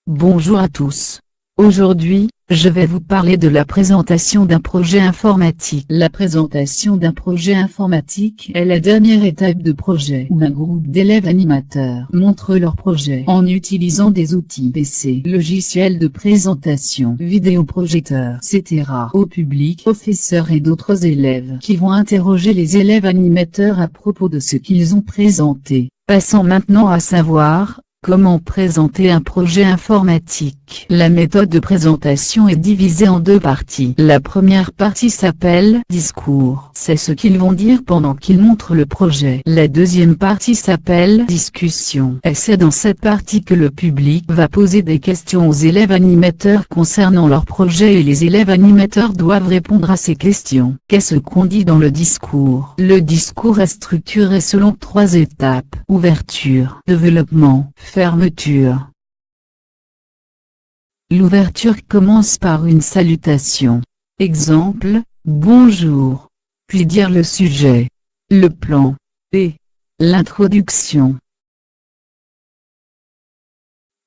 Bonjour à tous. Aujourd'hui, je vais vous parler de la présentation d'un projet informatique. La présentation d'un projet informatique est la dernière étape de projet où un groupe d'élèves animateurs montre leur projet en utilisant des outils PC, logiciels de présentation, vidéoprojecteurs, etc. au public, professeurs et d'autres élèves qui vont interroger les élèves animateurs à propos de ce qu'ils ont présenté. Passons maintenant à savoir comment présenter un projet informatique. La méthode de présentation est divisée en deux parties. La première partie s'appelle « Discours ». C'est ce qu'ils vont dire pendant qu'ils montrent le projet. La deuxième partie s'appelle « Discussion ». Et c'est dans cette partie que le public va poser des questions aux élèves animateurs concernant leur projet et les élèves animateurs doivent répondre à ces questions. Qu'est-ce qu'on dit dans le discours? Le discours est structuré selon 3 étapes. Ouverture, développement, fermeture. L'ouverture commence par une salutation. Exemple, bonjour. Puis dire le sujet, le plan, et l'introduction.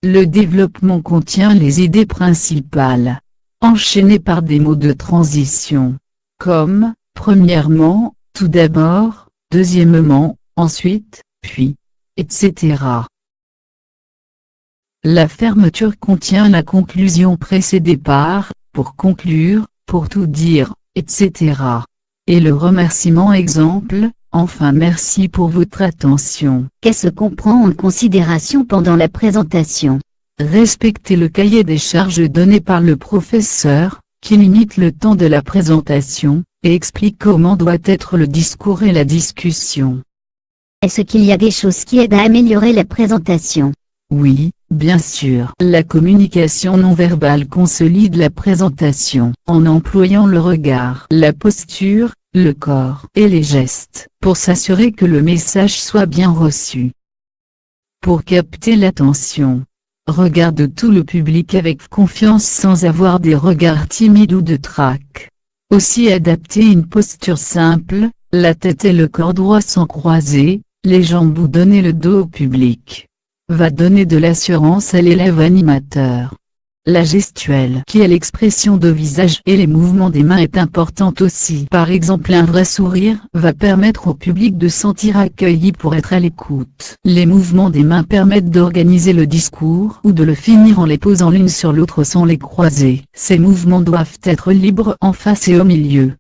Le développement contient les idées principales, enchaînées par des mots de transition, comme, premièrement, tout d'abord, deuxièmement, ensuite, puis, etc. La fermeture contient la conclusion précédée par, pour conclure, pour tout dire, etc. Et le remerciement exemple, enfin merci pour votre attention. Qu'est-ce qu'on prend en considération pendant la présentation? Respecter le cahier des charges donné par le professeur, qui limite le temps de la présentation, et explique comment doit être le discours et la discussion. Est-ce qu'il y a des choses qui aident à améliorer la présentation? Oui, bien sûr. La communication non verbale consolide la présentation, en employant le regard, la posture, le corps et les gestes, pour s'assurer que le message soit bien reçu. Pour capter l'attention, regarde tout le public avec confiance sans avoir des regards timides ou de trac. Aussi adapter une posture simple, la tête et le corps droit sans croiser, les jambes ou donner le dos au public. Va donner de l'assurance à l'élève animateur. La gestuelle, qui est l'expression de visage et les mouvements des mains est importante aussi. Par exemple un vrai sourire va permettre au public de sentir accueilli pour être à l'écoute. Les mouvements des mains permettent d'organiser le discours ou de le finir en les posant l'une sur l'autre sans les croiser. Ces mouvements doivent être libres en face et au milieu.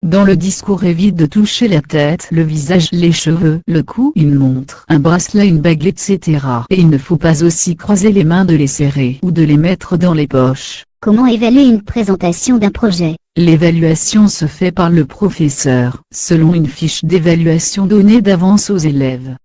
Dans le discours évite de toucher la tête, le visage, les cheveux, le cou, une montre, un bracelet, une bague, etc. Et il ne faut pas aussi croiser les mains, de les serrer ou de les mettre dans les poches. Comment évaluer une présentation d'un projet? L'évaluation se fait par le professeur, selon une fiche d'évaluation donnée d'avance aux élèves.